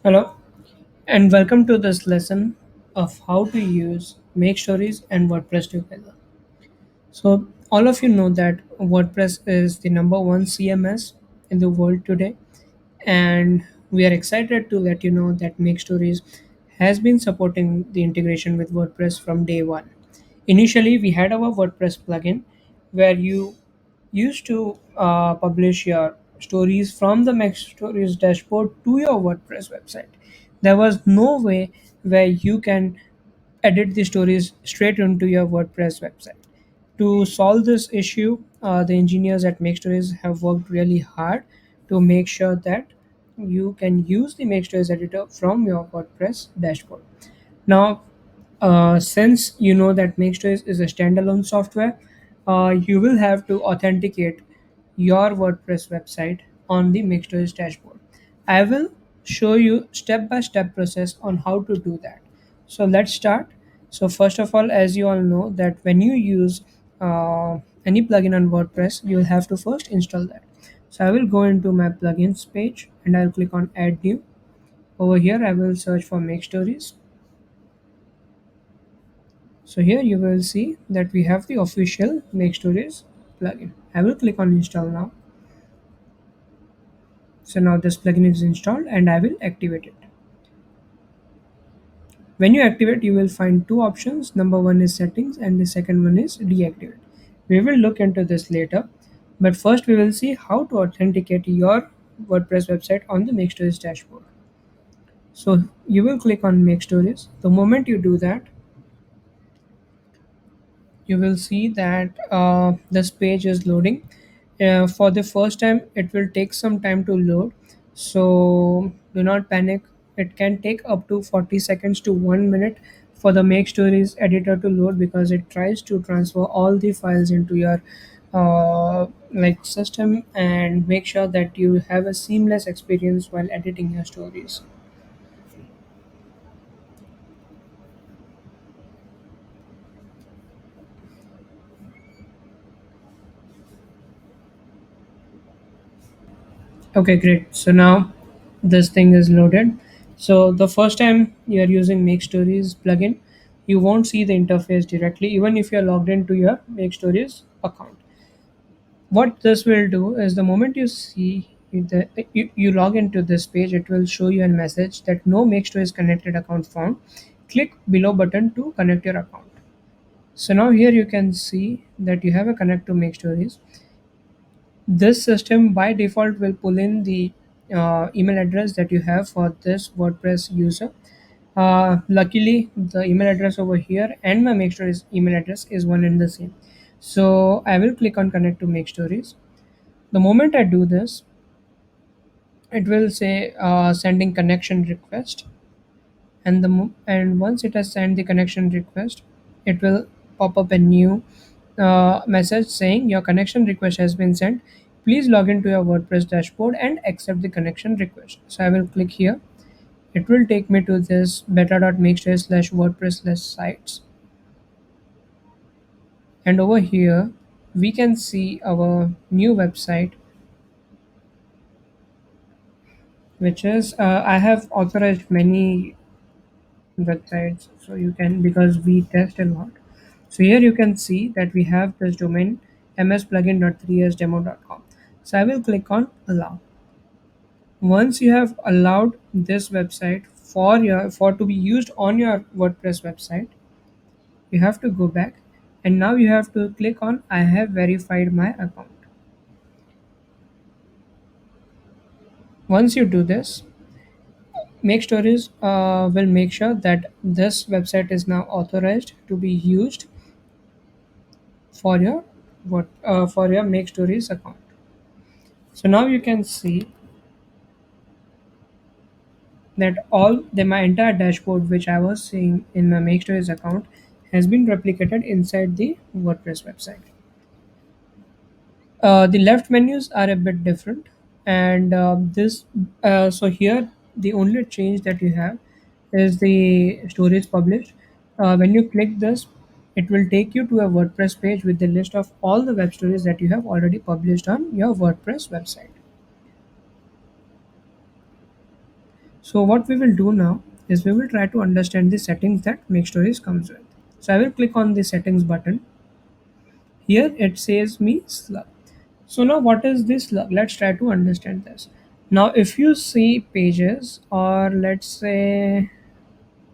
Hello, and welcome to this lesson of how to use Make Stories and WordPress together. So, all of you know that WordPress is the number one CMS in the world today, and we are excited to let you know that Make Stories has been supporting the integration with WordPress from day one. Initially, we had our WordPress plugin where you used to publish your stories from the MakeStories dashboard to your WordPress website. There was no way where you can edit the stories straight into your WordPress website. To solve this issue, the engineers at MakeStories have worked really hard to make sure that you can use the MakeStories editor from your WordPress dashboard. Now, since you know that MakeStories is a standalone software, you will have to authenticate your WordPress website on the MakeStories dashboard. I will show you step-by-step process on how to do that. So let's start. So first of all, as you all know that when you use any plugin on WordPress, you will have to first install that. So I will go into my plugins page and I'll click on Add New. Over here, I will search for MakeStories. So here you will see that we have the official Make Stories plugin. I will click on install now. So now this plugin is installed and I will activate it. When you activate, you will find two options. Number one is settings and the second one is deactivate. We will look into this later, but first we will see how to authenticate your WordPress website on the Make Stories dashboard. So you will click on Make Stories. The moment you do that, you will see that this page is loading. For the first time it will take some time to load, so do not panic. It can take up to 40 seconds to 1 minute for the Make Stories editor to load, because it tries to transfer all the files into your system and make sure that you have a seamless experience while editing your stories. Okay, great. So now this thing is loaded. So the first time you are using Make Stories plugin, you won't see the interface directly, even if you're logged into your Make Stories account. What this will do is the moment you see you log into this page, it will show you a message that no Make Stories connected account found. Click below button to connect your account. So now here you can see that you have a connect to Make Stories. This system by default will pull in the email address that you have for this WordPress user. Luckily, the email address over here and my Make Stories email address is one and the same. So I will click on connect to Make Stories. The moment I do this, it will say sending connection request, and once it has sent the connection request, it will pop up a new message saying your connection request has been sent. Please log into your WordPress dashboard and accept the connection request. So I will click here. It will take me to this beta.makespace/WordPress/sites, and over here we can see our new website, which is I have authorized many websites, so you can, because we test a lot. So here you can see that we have this domain msplugin.3sdemo.com. So I will click on allow. Once you have allowed this website for to be used on your WordPress website, you have to go back, and now you have to click on I have verified my account. Once you do this, Make Stories will make sure that this website is now authorized to be used for your for your Make Stories account. So now you can see that my entire dashboard, which I was seeing in my Make Stories account, has been replicated inside the WordPress website. The left menus are a bit different, and this so here the only change that you have is the stories published. When you click this, it will take you to a WordPress page with the list of all the web stories that you have already published on your WordPress website. So what we will do now is we will try to understand the settings that MakeStories comes with. So I will click on the settings button. Here it says me Slug. So now what is this Slug? Let's try to understand this. Now if you see pages, or let's say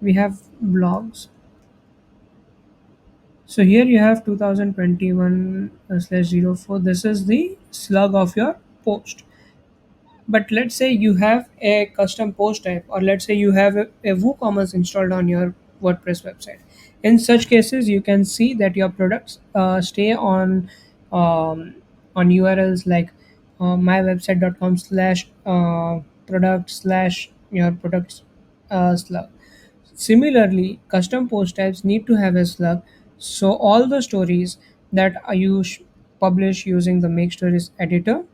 we have blogs. So here you have 2021 slash 04. This is the slug of your post. But let's say you have a custom post type, or let's say you have a WooCommerce installed on your WordPress website. In such cases, you can see that your products stay um, on URLs like mywebsite.com slash product slash your products slug. Similarly, custom post types need to have a slug, so all the stories that publish using the Make Stories editor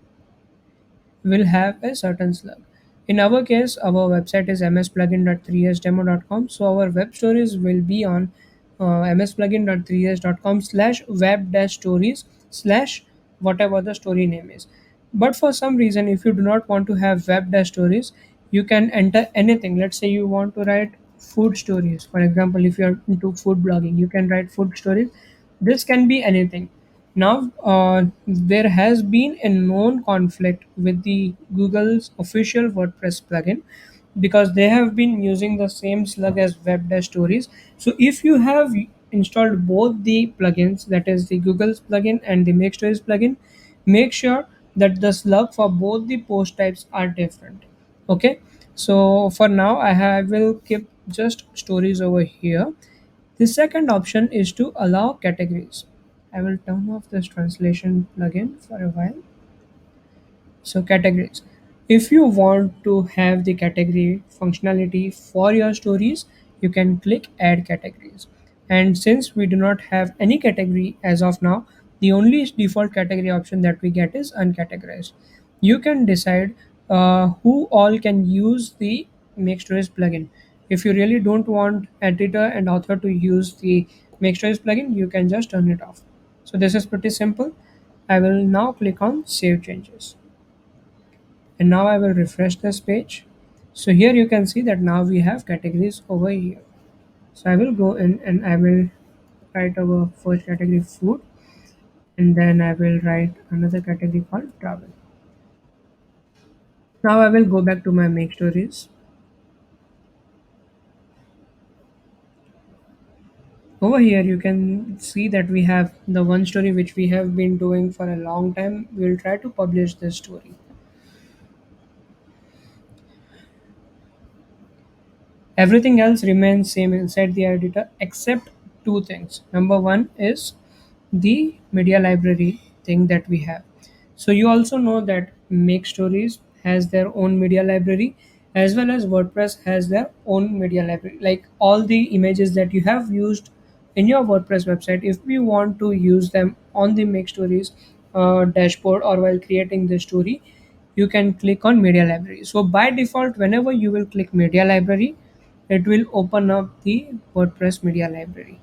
will have a certain slug. In our case, our website is msplugin.3sdemo.com, so our web stories will be on msplugin.3s.com slash web dash stories slash whatever the story name is. But for some reason, if you do not want to have web dash stories, you can enter anything. Let's say you want to write food stories. For example, if you're into food blogging, you can write food stories. This can be anything. Now, there has been a known conflict with the Google's official WordPress plugin because they have been using the same slug as Web Dash Stories. So, if you have installed both the plugins, that is the Google's plugin and the Make Stories plugin, make sure that the slug for both the post types are different. Okay, so for now, will keep just stories over here. The second option is to allow categories. I will turn off this translation plugin for a while. So categories. If you want to have the category functionality for your stories, you can click add categories. And since we do not have any category as of now, the only default category option that we get is uncategorized. You can decide who all can use the Make Stories plugin. If you really don't want editor and author to use the Make Stories plugin, you can just turn it off. So this is pretty simple. I will now click on Save Changes, and now I will refresh this page. So here you can see that now we have categories over here. So I will go in and I will write our first category food, and then I will write another category called travel. Now I will go back to my Make Stories. Over here you can see that we have the one story which we have been doing for a long time. We will try to publish this story. Everything else remains same inside the editor except two things. Number one is the media library thing that we have. So you also know that Make Stories has their own media library, as well as WordPress has their own media library. Like all the images that you have used in your WordPress website, if we want to use them on the Make Stories dashboard or while creating the story, you can click on media library. So by default, whenever you will click media library, it will open up the WordPress media library.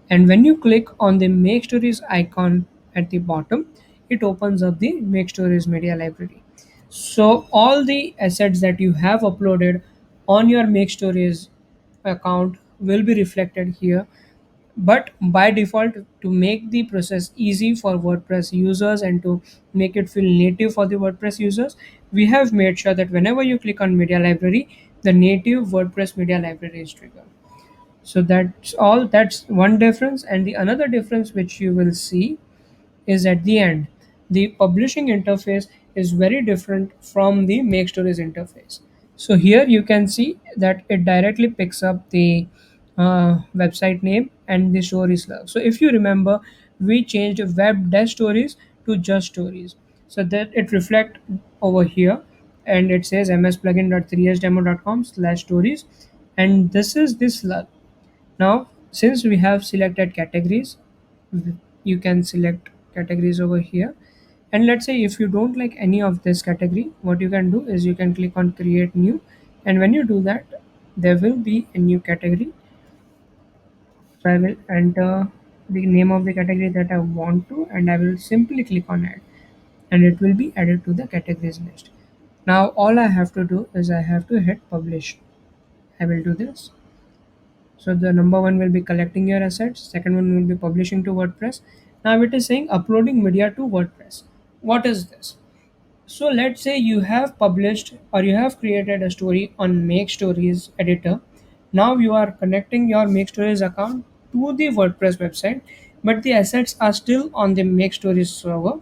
And when you click on the Make Stories icon at the bottom, it opens up the Make Stories media library. So all the assets that you have uploaded on your Make Stories account will be reflected here. But by default, to make the process easy for WordPress users and to make it feel native for the WordPress users, we have made sure that whenever you click on media library, the native WordPress media library is triggered. So that's all. That's one difference. And the another difference which you will see is at the end. The publishing interface is very different from the Make Stories interface. So here you can see that it directly picks up the website name and the story slug. So if you remember, we changed web dash stories to just stories. So that it reflect over here, and it says msplugin.3sdemo.com slash stories, and this is the slug. Now, since we have selected categories, you can select categories over here. And let's say if you don't like any of this category, what you can do is you can click on create new. And when you do that, there will be a new category. So I will enter the name of the category that I want to, and I will simply click on add, and it will be added to the categories list. Now all I have to do is I have to hit publish. I will do this. So the number one will be collecting your assets, second one will be publishing to WordPress. Now it is saying uploading media to WordPress. What is this? So let's say you have published or you have created a story on MakeStories Editor. Now you are connecting your MakeStories account to the WordPress website, but the assets are still on the MakeStories server.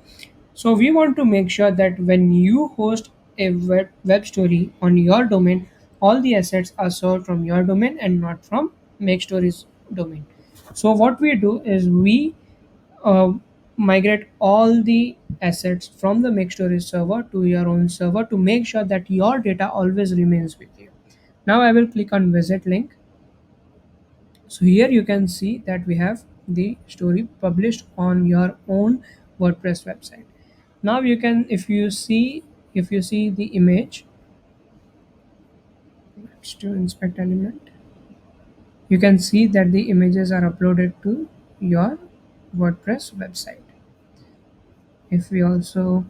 So we want to make sure that when you host a web story on your domain, all the assets are served from your domain and not from MakeStories domain. So what we do is we uh, migrate all the assets from the MakeStories server to your own server to make sure that your data always remains with you. Now I will click on visit link. So here you can see that we have the story published on your own WordPress website. Now you can, if you see the image, let's do inspect element. You can see that the images are uploaded to your WordPress website. If we also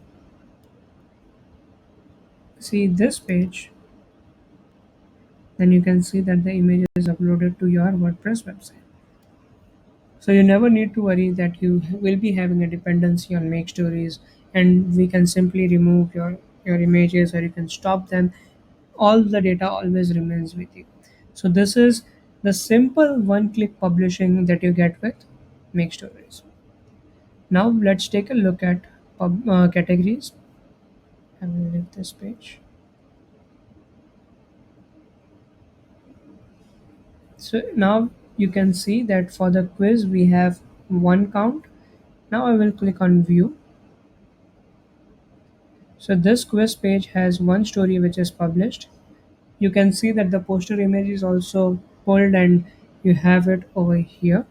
see this page, then you can see that the image is uploaded to your WordPress website. So you never need to worry that you will be having a dependency on make stories, and we can simply remove your images or you can stop them. All the data always remains with you. So this is the simple one-click publishing that you get with make stories. Now let's take a look at categories. I will leave this page. So now you can see that for the quiz we have one count. Now I will click on view. So this quiz page has one story which is published. You can see that the poster image is also pulled and you have it over here.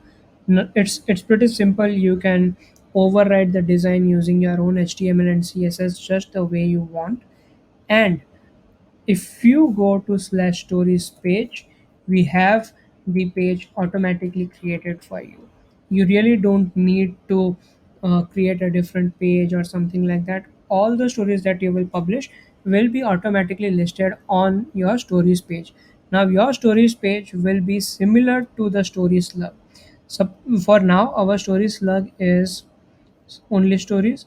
It's pretty simple. You can override the design using your own HTML and CSS just the way you want. And if you go to slash stories page, we have the page automatically created for you. You really don't need to create a different page or something like that. All the stories that you will publish will be automatically listed on your stories page. Now your stories page will be similar to the story slug. So for now our story slug is only stories.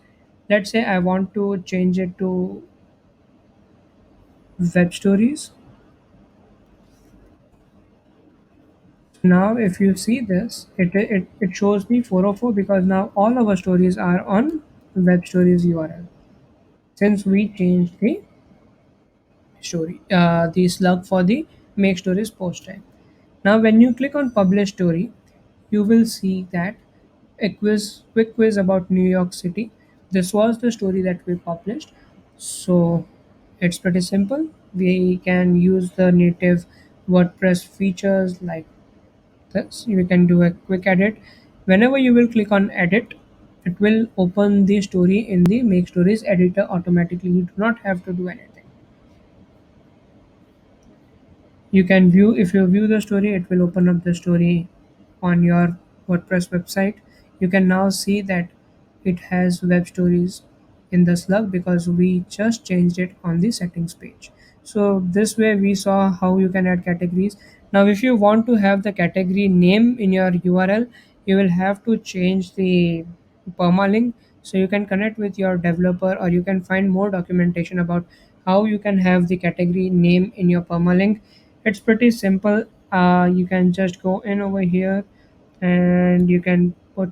Let's say I want to change it to web stories. Now, if you see this, it shows me 404 because now all our stories are on web stories URL since we changed the slug for the make stories post type. Now, when you click on publish story, you will see that quick quiz about New York City. This was the story that we published. So it's pretty simple. We can use the native WordPress features like this. You can do a quick edit. Whenever you will click on edit, it will open the story in the make stories editor automatically. You do not have to do anything. You can view, if you view the story, it will open up the story on your WordPress website. You can now see that it has web stories in the slug because we just changed it on the settings page. So this way we saw how you can add categories. Now if you want to have the category name in your URL, you will have to change the permalink. So you can connect with your developer or you can find more documentation about how you can have the category name in your permalink. It's pretty simple. You can just go in over here and you can put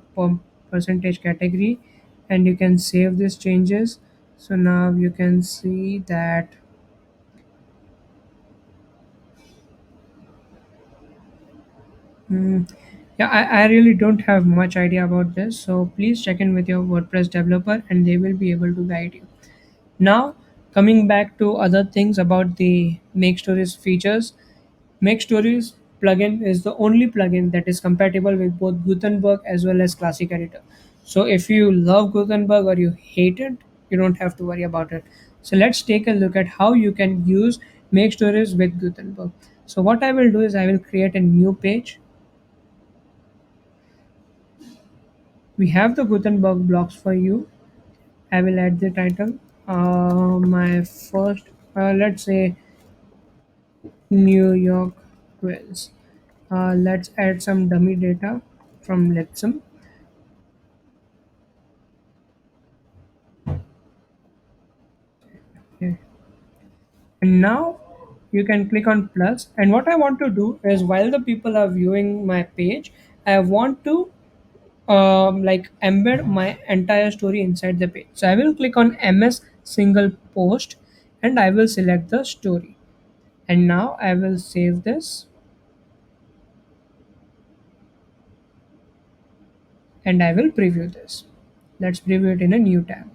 percentage category and you can save these changes. So now you can see that. Hmm, yeah, I really don't have much idea about this, so please check in with your WordPress developer and they will be able to guide you. Now, coming back to other things about the Make Stories features, Make Stories plugin is the only plugin that is compatible with both Gutenberg as well as Classic Editor. So if you love Gutenberg or you hate it, you don't have to worry about it. So let's take a look at how you can use Make Stories with Gutenberg. So what I will do is I will create a new page. We have the Gutenberg blocks for you. I will add the title. My first, let's say, New York quiz. Let's add some dummy data from Lexum. Okay. And now you can click on plus. And what I want to do is while the people are viewing my page, I want to like embed my entire story inside the page. So I will click on MS single post and I will select the story. And now I will save this and I will preview this. Let's preview it in a new tab.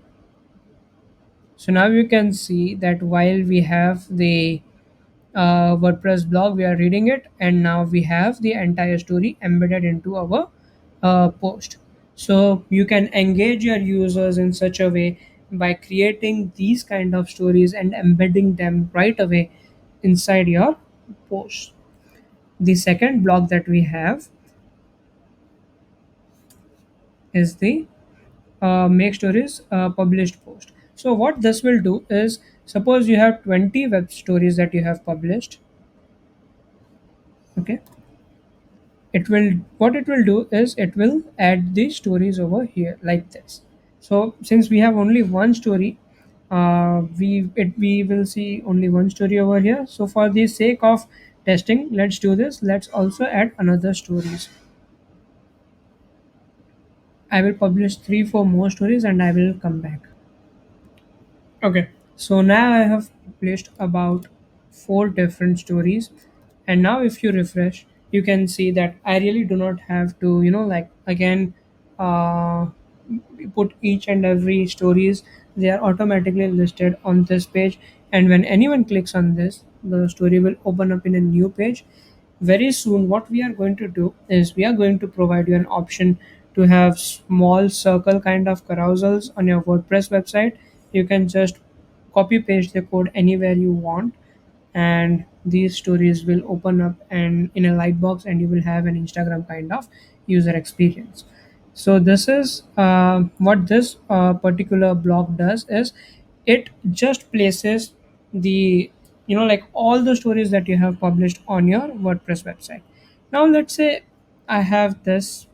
So now you can see that while we have the WordPress blog, we are reading it, and now we have the entire story embedded into our post. So you can engage your users in such a way by creating these kind of stories and embedding them right away inside your post. The second block that we have is the make stories published post. So what this will do is, suppose you have 20 web stories that you have published. Okay, it will, what it will do is it will add the stories over here like this. So since we have only one story, we will see only one story over here. So for the sake of testing, let's do this. Let's also add another stories. I will publish 3 4 more stories and I will come back. Okay, so now I have published about 4 different stories, and now if you refresh, you can see that I really do not have to, like again, uh, put each and every stories. They are automatically listed on this page, and when anyone clicks on this, the story will open up in a new page. Very soon, what we are going to do is we are going to provide you an option to have small circle kind of carousels on your WordPress website. You can just copy paste the code anywhere you want, and these stories will open up and in a light box, and you will have an Instagram kind of user experience. So this is what this particular block does is it just places the, like all the stories that you have published on your WordPress website. Now let's say I have this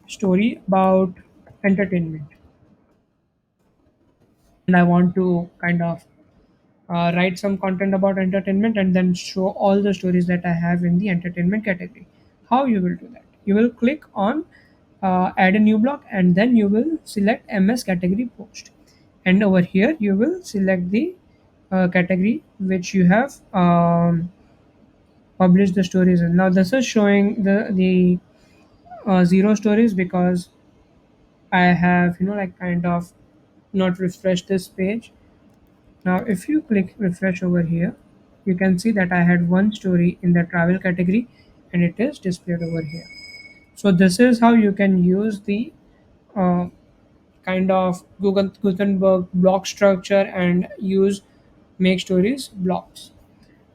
story about entertainment, and I want to kind of write some content about entertainment and then show all the stories that I have in the entertainment category. How you will do that? You will click on add a new block, and then you will select MS category post. And over here, you will select the category which you have published the stories in. Now, this is showing the zero stories because I have, like kind of not refreshed this page. Now, if you click refresh over here, you can see that I had one story in the travel category and it is displayed over here. So this is how you can use the uh, kind of Google Gutenberg block structure and use make stories blocks.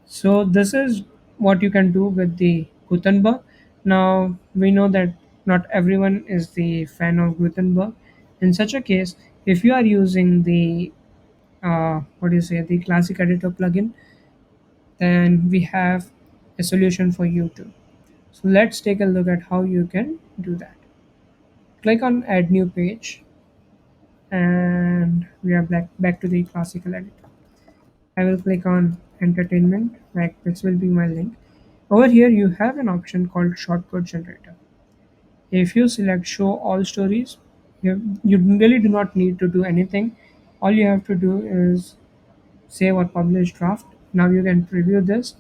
So this is what you can do with the Gutenberg. Now we know that not everyone is the fan of Gutenberg. In such a case, if you are using the what do you say, the classic editor plugin, then we have a solution for you too. So let's take a look at how you can do that. Click on add new page, and we are back to the classical editor. I will click on entertainment, like this will be my link. Over here you have an option called shortcode generator. If you select show all stories, you really do not need to do anything. All you have to do is save or publish draft. Now you can preview this.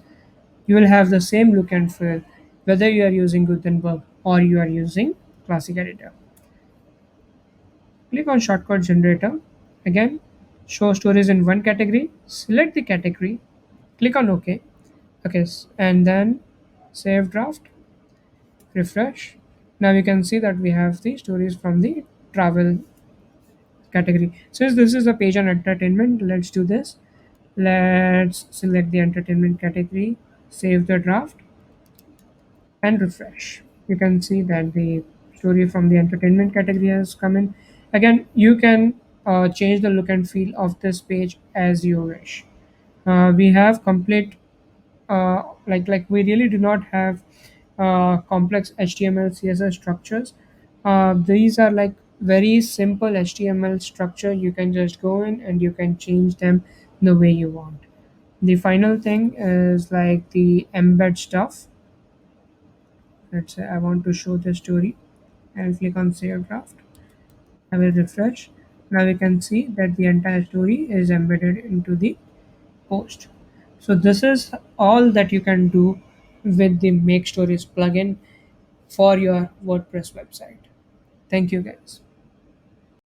You will have the same look and feel whether you are using Gutenberg or you are using Classic Editor. Click on shortcut generator. Again, show stories in one category. Select the category. Click on OK. Okay, and then save draft. Refresh. Now you can see that we have the stories from the travel category. Since this is a page on entertainment, let's do this. Let's select the entertainment category, save the draft, and refresh. You can see that the story from the entertainment category has come in. Again, you can change the look and feel of this page as you wish. We have complete like we really do not have complex HTML CSS structures. These are like very simple HTML structure. You can just go in and you can change them the way you want. The final thing is like the embed stuff. Let's say I want to show the story. I'll click on save draft. I will refresh. Now we can see that the entire story is embedded into the post. So this is all that you can do with the Make Stories plugin for your WordPress website. Thank you guys.